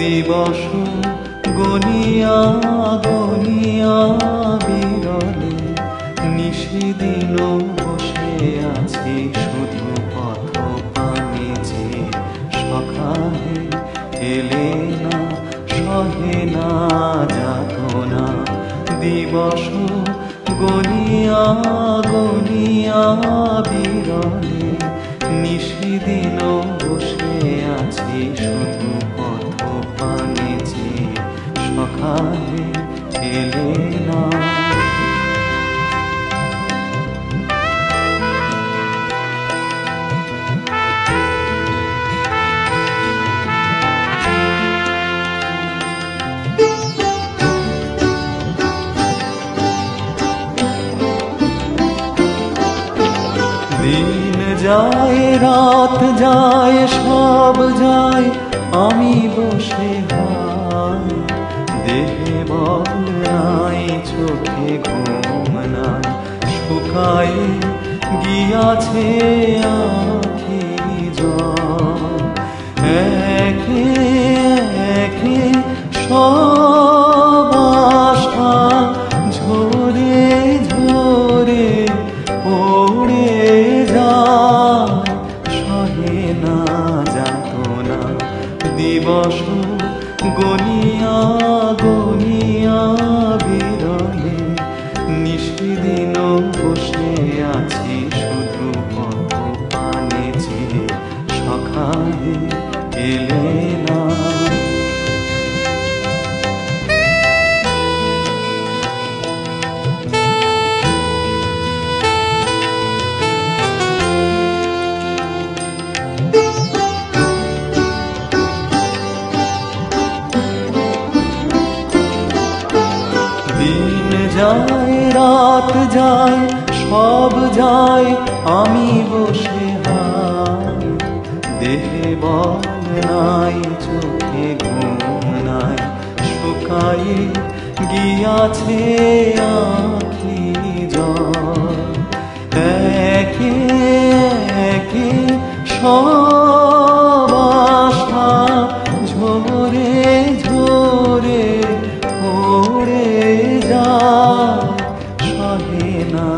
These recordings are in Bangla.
দিবস গনিয়া গনিয়া বিরলে নিশিদিন বসে আছি শুধু পথ পানে যে সখাহে এলে না সহে না যাতনা দিবস গনিয়া গনিয়া বিরলে নিশিদিন বসে আছি শুধু পথ পানে যে সখাহে এলে না দিন যায় রাত যায় সব যায় আমি বসে হাই দেহে বল নাই চোখে ঘুম নাই শুকায় গিয়াছে আখি জল একে একে সব আশা ঝরে ঝরে পড়ে যায় সহে না যাতনা দিবস গনিয়া গনিয়া বিরলে নিশিদিন বসে আছি শুধু পথ পানে যে সখাহে এলে না দিন যায় রাত যায় সব যায় আমি বসে হাই দেহে বল নাই চোখে ঘুম নাই শুকায়ে গিয়াছে আখি জল একে একে সব আশা ঝরে ঝরে পড়ে যায় সহে না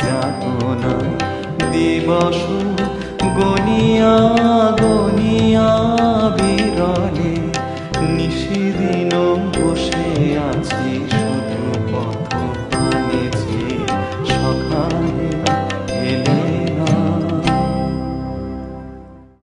যাতনা দিবস গনিয়া গনিয়া